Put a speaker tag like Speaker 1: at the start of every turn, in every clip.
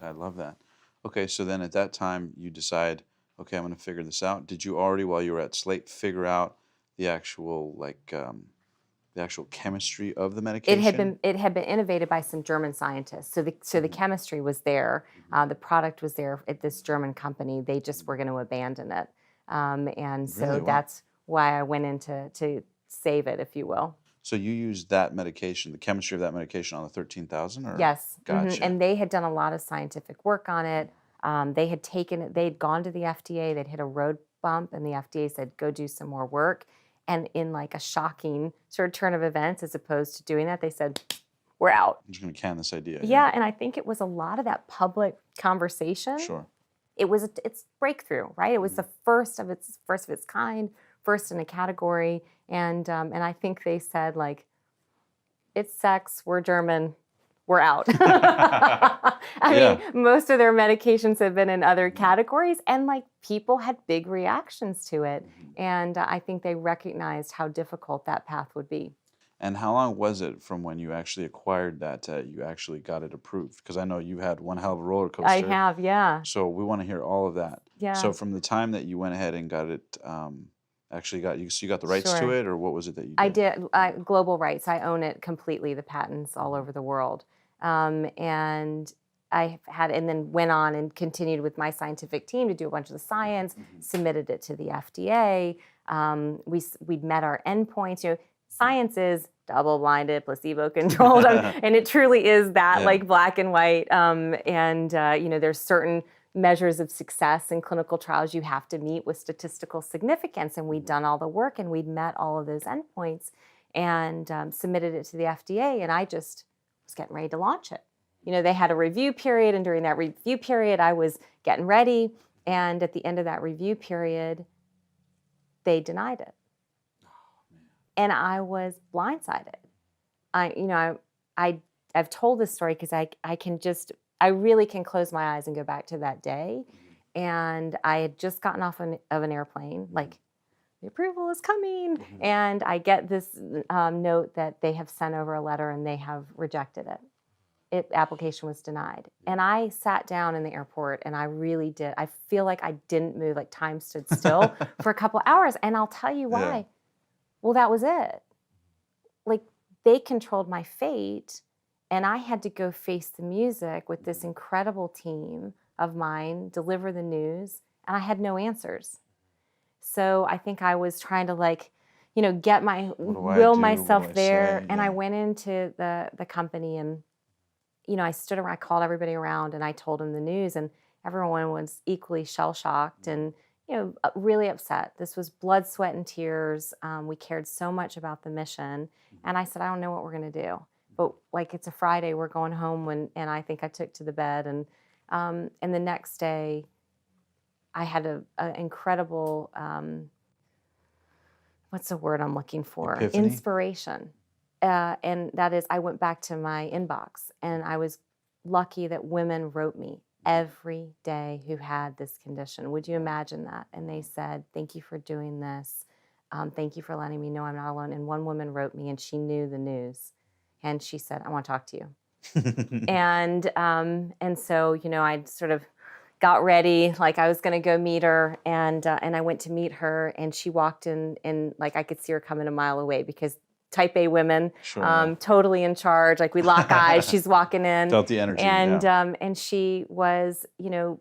Speaker 1: I love that. Okay, so then at that time you decide, okay, I'm going to figure this out. Did you already, while you were at Slate, figure out the actual the actual chemistry of the medication?
Speaker 2: It had been innovated by some German scientists. So the chemistry was there. The product was there at this German company. They just were going to abandon it. And so
Speaker 1: Really? Wow.
Speaker 2: that's why I went in to save it, if you will.
Speaker 1: So you used that medication, the chemistry of that medication on the 13,000, or?
Speaker 2: Yes.
Speaker 1: Gotcha.
Speaker 2: And they had done a lot of scientific work on it. They had taken it, they'd gone to the FDA, they'd hit a road bump, and the FDA said, go do some more work. And in like a shocking sort of turn of events, as opposed to doing that, they said, we're out.
Speaker 1: I'm just going to can this idea.
Speaker 2: Yeah, and I think it was a lot of that public conversation.
Speaker 1: Sure.
Speaker 2: It's breakthrough, right? It was the first of its kind, first in a category, and I think they said like, it's sex, we're German, we're out. I mean, most of their medications have been in other categories, and like people had big reactions to it, and I think they recognized how difficult that path would be.
Speaker 1: And how long was it from when you actually acquired that you actually got it approved? Because I know you had one hell of a roller coaster.
Speaker 2: I have, yeah.
Speaker 1: So we want to hear all of that.
Speaker 2: Yeah.
Speaker 1: So from the time that you went ahead and got it, actually got you, so you got the rights to it, or what was it that you did?
Speaker 2: I did global rights. I own it completely, the patents all over the world, and I had, and then went on and continued with my scientific team to do a bunch of the science. Submitted it to the FDA. We'd met our endpoints. You know, science is double-blinded, placebo-controlled, and it truly is that, like black and white. You know, there's certain measures of success in clinical trials you have to meet with statistical significance, and we'd done all the work and we'd met all of those endpoints, and submitted it to the FDA, and I just was getting ready to launch it. You know, they had a review period, and during that review period, I was getting ready, and at the end of that review period, they denied it. And I was blindsided. I've told this story because I really can close my eyes and go back to that day. And I had just gotten off of an airplane, like, the approval is coming. And I get this note that they have sent over a letter and they have rejected it. Application was denied. And I sat down in the airport, and I really did. I feel like I didn't move, like time stood still for a couple hours. And I'll tell you why. Yeah. Well, that was it. Like, they controlled my fate, and I had to go face the music with this incredible team of mine, deliver the news, and I had no answers. So I think I was trying to, like, you know, get my will myself there. And I went into the company, and, you know, I stood around, I called everybody around, and I told them the news, and everyone was equally shell-shocked and, you know, really upset. This was blood, sweat, and tears. We cared so much about the mission. And I said, I don't know what we're going to do. But, like, it's a Friday, we're going home, and I think I took to the bed. And the next day, I had an incredible, what's the word I'm looking for?
Speaker 1: Epiphany?
Speaker 2: Inspiration. And that is, I went back to my inbox, and I was lucky that women wrote me every day who had this condition. Would you imagine that? And they said, thank you for doing this. Thank you for letting me know I'm not alone. And one woman wrote me, and she knew the news. And she said, I want to talk to you. And so, you know, I sort of got ready, like I was going to go meet her. And I went to meet her, and she walked in, and like I could see her coming a mile away, because Type A women, totally in charge. Like, we lock eyes. She's walking in.
Speaker 1: Felt the energy.
Speaker 2: And she was, you know,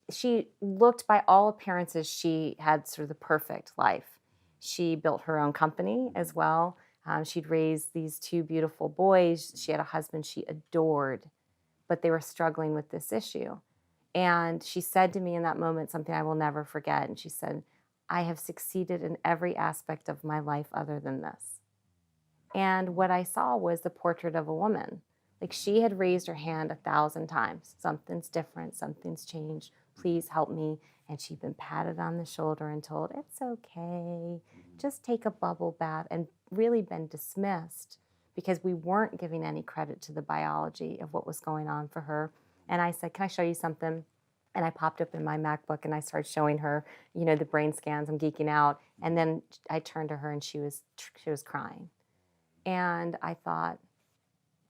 Speaker 2: she looked, by all appearances, she had sort of the perfect life. She built her own company as well. She'd raised these two beautiful boys. She had a husband she adored, but they were struggling with this issue. And she said to me in that moment something I will never forget. And she said, I have succeeded in every aspect of my life other than this. And what I saw was the portrait of a woman. Like, she had raised her hand 1,000 times. Something's different, something's changed, please help me. And she'd been patted on the shoulder and told, it's okay, just take a bubble bath, and really been dismissed because we weren't giving any credit to the biology of what was going on for her. And I said, can I show you something? And I popped up in my MacBook, and I started showing her, you know, the brain scans. I'm geeking out. And then I turned to her, and she was crying. And I thought,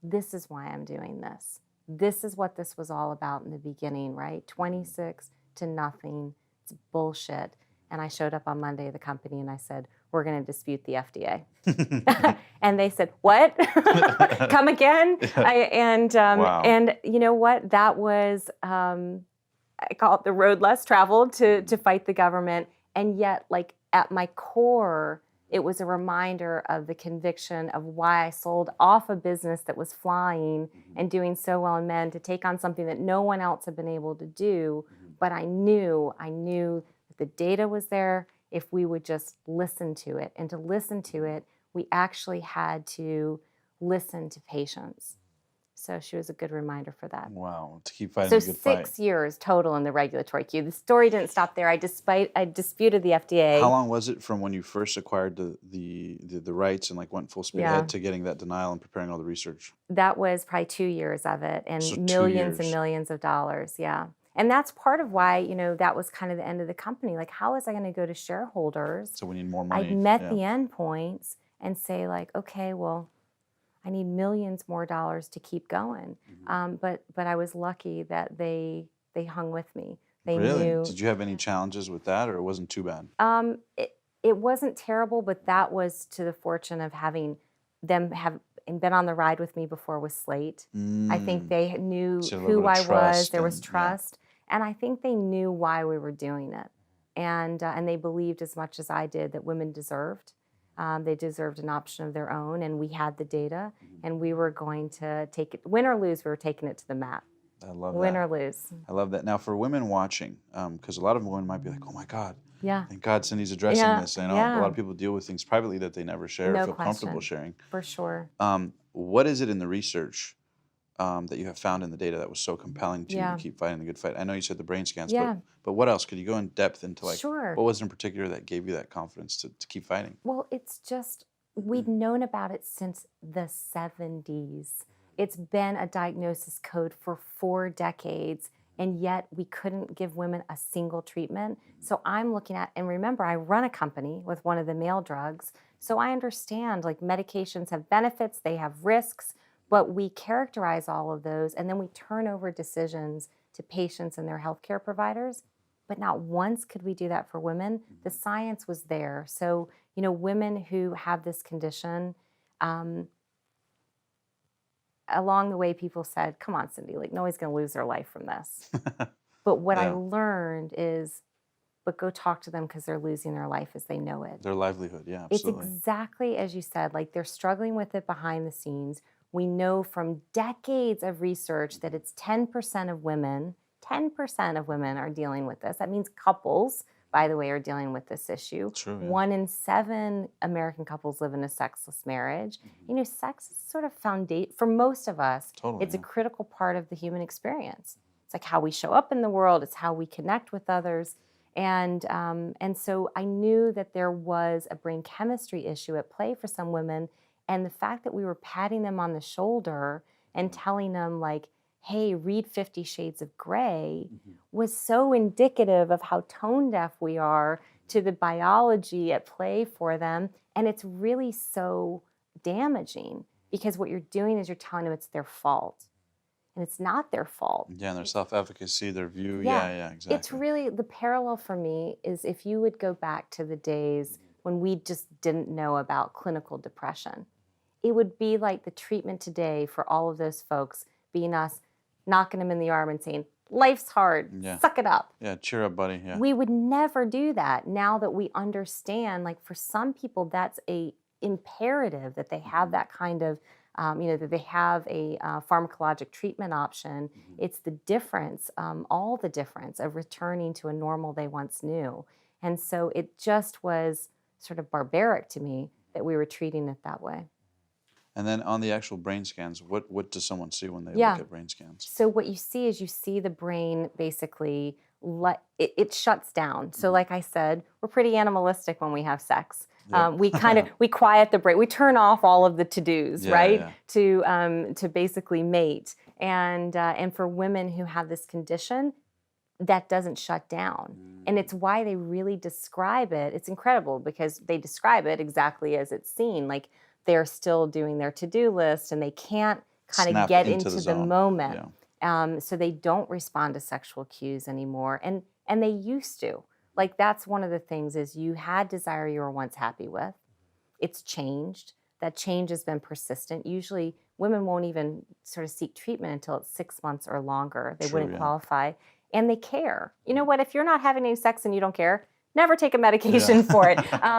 Speaker 2: this is why I'm doing this. this is what this was all about in the beginning, right? 26 to nothing. It's bullshit. And I showed up on Monday at the company and I said, we're going to dispute the FDA. And they said, what? Come again?
Speaker 1: Wow.
Speaker 2: And you know what? That was, I call it the road less traveled to fight the government. And yet, like at my core, it was a reminder of the conviction of why I sold off a business that was flying and doing so well in men to take on something that no one else had been able to do. But I knew that the data was there if we would just listen to it. And to listen to it, we actually had to listen to patients. So she was a good reminder for that.
Speaker 1: Wow, to keep fighting
Speaker 2: So
Speaker 1: the good fight.
Speaker 2: 6 years total in the regulatory queue. The story didn't stop there. I disputed the FDA.
Speaker 1: How long was it from when you first acquired the rights and like went full speed ahead to getting that denial and preparing all the research?
Speaker 2: That was probably 2 years of it, and
Speaker 1: So 2
Speaker 2: millions and
Speaker 1: years.
Speaker 2: millions of dollars. Yeah. And that's part of why, you know, that was kind of the end of the company. Like, how was I going to go to shareholders?
Speaker 1: So we need more money.
Speaker 2: I'd met the endpoints and say like, okay, well, I need millions more dollars to keep going. But I was lucky that they hung with me. They
Speaker 1: Really?
Speaker 2: knew.
Speaker 1: Did you have any challenges with that, or it wasn't too bad?
Speaker 2: It wasn't terrible, but that was to the fortune of having them have been on the ride with me before with Slate. I think they knew
Speaker 1: So a little
Speaker 2: who
Speaker 1: bit of
Speaker 2: I was.
Speaker 1: trust
Speaker 2: There was
Speaker 1: and- yeah.
Speaker 2: trust, and I think they knew why we were doing it, and they believed as much as I did that women deserved. They deserved an option of their own, and we had the data, and we were going to take it, win or lose. We were taking it to the mat.
Speaker 1: I love
Speaker 2: Win
Speaker 1: that.
Speaker 2: or lose.
Speaker 1: I love that. Now, for women watching, because a lot of women might be like, "Oh my God,
Speaker 2: Yeah.
Speaker 1: thank God Cindy's addressing
Speaker 2: Yeah,
Speaker 1: this." I know
Speaker 2: yeah.
Speaker 1: a lot of people deal with things privately that they never share or
Speaker 2: No
Speaker 1: feel comfortable
Speaker 2: question.
Speaker 1: sharing.
Speaker 2: For sure.
Speaker 1: What is it in the research that you have found in the data that was so compelling to you
Speaker 2: Yeah.
Speaker 1: to keep fighting the good fight? I know you said the brain scans,
Speaker 2: Yeah.
Speaker 1: but what else? Could you go in depth into like
Speaker 2: Sure.
Speaker 1: what was in particular that gave you that confidence to keep fighting?
Speaker 2: Well, it's just, we'd known about it since the 70s. It's been a diagnosis code for 4 decades, and yet we couldn't give women a single treatment. So I'm looking at, and remember, I run a company with one of the male drugs, so I understand like medications have benefits, they have risks, but we characterize all of those, and then we turn over decisions to patients and their healthcare providers. But not once could we do that for women. The science was there. So, you know, women who have this condition, along the way, people said, come on, Cindy, like nobody's going to lose their life from this. But what I
Speaker 1: Yeah.
Speaker 2: learned is, but go talk to them because they're losing their life as they know it.
Speaker 1: Their livelihood, yeah,
Speaker 2: It's
Speaker 1: absolutely.
Speaker 2: exactly as you said, like they're struggling with it behind the scenes. We know from decades of research that it's 10% of women are dealing with this. That means couples, by the way, are dealing with this issue.
Speaker 1: True, yeah.
Speaker 2: 1 in 7 American couples live in a sexless marriage. You know, sex is sort of for most of us,
Speaker 1: Totally,
Speaker 2: it's a
Speaker 1: yeah.
Speaker 2: critical part of the human experience. It's like how we show up in the world. It's how we connect with others. And so I knew that there was a brain chemistry issue at play for some women. And the fact that we were patting them on the shoulder and telling them like, hey, read 50 Shades of Grey was so indicative of how tone deaf we are to the biology at play for them. And it's really so damaging because what you're doing is you're telling them it's their fault. And it's not their fault.
Speaker 1: Yeah, and their self-efficacy, their view.
Speaker 2: Yeah.
Speaker 1: Yeah, exactly.
Speaker 2: It's really, the parallel for me is if you would go back to the days when we just didn't know about clinical depression, it would be like the treatment today for all of those folks being us knocking them in the arm and saying, life's hard,
Speaker 1: Yeah.
Speaker 2: suck it up.
Speaker 1: Yeah, cheer up, buddy. Yeah.
Speaker 2: We would never do that now that we understand, like for some people, that's a imperative that they have that kind of, that they have a pharmacologic treatment option. It's the difference, all the difference of returning to a normal they once knew. And so it just was sort of barbaric to me that we were treating it that way.
Speaker 1: And then on the actual brain scans, what does someone see when they
Speaker 2: Yeah.
Speaker 1: look at brain scans?
Speaker 2: So what you see is you see the brain basically, it shuts down. So like I said, we're pretty animalistic when we have sex.
Speaker 1: Yep.
Speaker 2: We quiet the brain. We turn off all of the to-dos,
Speaker 1: Yeah,
Speaker 2: right?
Speaker 1: yeah.
Speaker 2: To basically mate. And for women who have this condition, that doesn't shut down. And it's why they really describe it. It's incredible because they describe it exactly as it's seen. Like they're still doing their to-do list and they can't kind of
Speaker 1: Snap
Speaker 2: get
Speaker 1: into
Speaker 2: into
Speaker 1: the
Speaker 2: the
Speaker 1: zone.
Speaker 2: moment.
Speaker 1: Yeah.
Speaker 2: So they don't respond to sexual cues anymore. And they used to. Like, that's one of the things is you had desire you were once happy with. It's changed. That change has been persistent. Usually women won't even sort of seek treatment until it's 6 months or longer. They wouldn't qualify. And they care. You know what? If you're not having any sex and you don't care, never take a medication for it,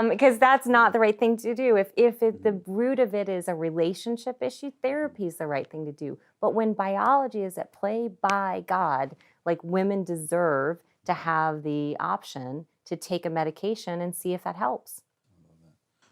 Speaker 2: because that's not the right thing to do. If the root of it is a relationship issue, therapy is the right thing to do. But when biology is at play, by God, like, women deserve to have the option to take a medication and see if that helps.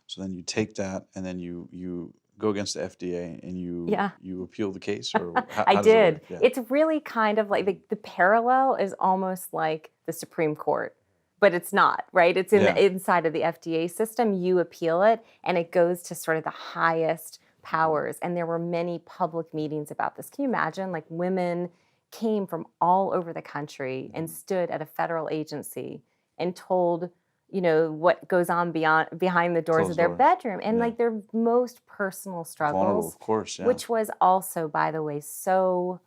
Speaker 1: So then you take that, and then you go against the FDA, and you appeal the case, or how
Speaker 2: I
Speaker 1: does it
Speaker 2: did.
Speaker 1: work? Yeah.
Speaker 2: It's really kind of like the parallel is almost like the Supreme Court, but it's not, right? It's inside of the FDA system. You appeal it, and it goes to sort of the highest powers. And there were many public meetings about this. Can you imagine? Like, women came from all over the country and stood at a federal agency and told, what goes on behind the doors of their bedroom, and like their most personal struggles.
Speaker 1: Vulnerable, of course,
Speaker 2: which was also, by the way, so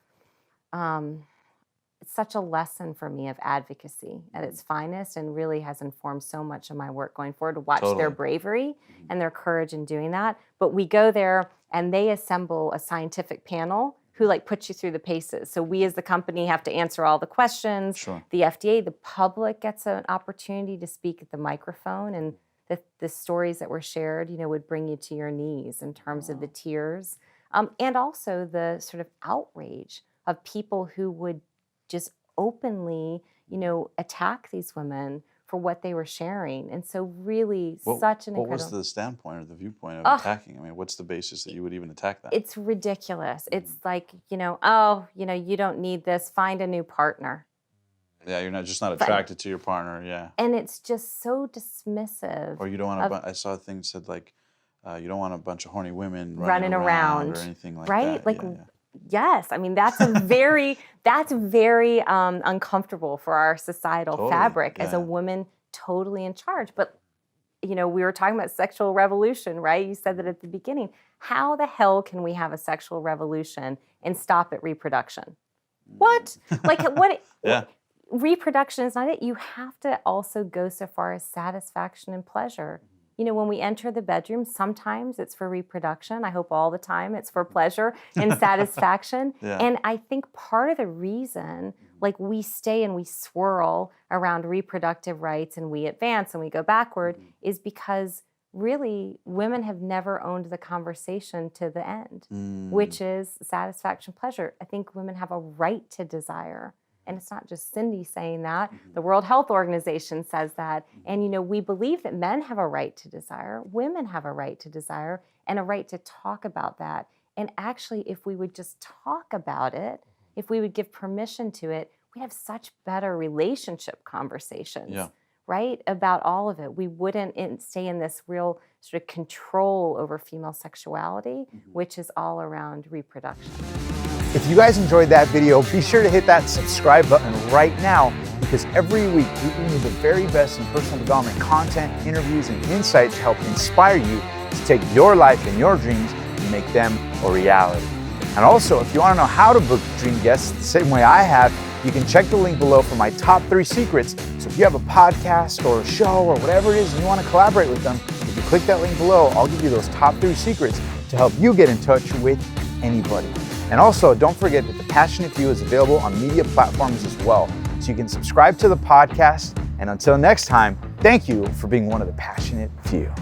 Speaker 2: it's such a lesson for me of advocacy at its finest, and really has informed so much of my work going forward, to watch their bravery and their courage in doing that. But we go there, and they assemble a scientific panel who puts you through the paces. So we as the company have to answer all the questions.
Speaker 1: Sure.
Speaker 2: The FDA, the public gets an opportunity to speak at the microphone, and the stories that were shared, would bring you to your knees in terms of the tears, and also the sort of outrage of people who would just openly, attack these women for what they were sharing. And so really such an incredible...
Speaker 1: What was the standpoint or the viewpoint of attacking? I mean, what's the basis that you would even attack that?
Speaker 2: It's ridiculous. It's like, you don't need this, find a new partner.
Speaker 1: Yeah, you're just not attracted to your partner, yeah.
Speaker 2: And it's just so dismissive.
Speaker 1: Or you don't want I saw a thing that said, you don't want a bunch of horny women
Speaker 2: running around
Speaker 1: or anything like
Speaker 2: that.
Speaker 1: Right?
Speaker 2: Yes, I mean, that's very uncomfortable for our societal fabric as a woman totally in charge. But, we were talking about sexual revolution, right? You said that at the beginning. How the hell can we have a sexual revolution and stop at reproduction? What? What?
Speaker 1: Yeah.
Speaker 2: Reproduction is not it. You have to also go so far as satisfaction and pleasure. When we enter the bedroom, sometimes it's for reproduction. I hope all the time it's for pleasure and satisfaction. And I think part of the reason, we stay and we swirl around reproductive rights and we advance and we go backward, is because really women have never owned the conversation to the end, which is satisfaction, pleasure. I think women have a right to desire. And it's not just Cindy saying that. The World Health Organization says that. And, we believe that men have a right to desire. Women have a right to desire and a right to talk about that. And actually, if we would just talk about it, if we would give permission to it, we'd have such better relationship conversations, right? About all of it. We wouldn't stay in this real sort of control over female sexuality, which is all around reproduction.
Speaker 3: If you guys enjoyed that video, be sure to hit that subscribe button right now, because every week we bring you the very best in personal development content, interviews, and insight to help inspire you to take your life and your dreams and make them a reality. And also, if you want to know how to book dream guests the same way I have, you can check the link below for my top 3 secrets. So if you have a podcast or a show or whatever it is and you want to collaborate with them, if you click that link below, I'll give you those top 3 secrets to help you get in touch with anybody. And also, don't forget that The Passionate Few is available on media platforms as well. So you can subscribe to the podcast. And until next time, thank you for being one of the Passionate Few.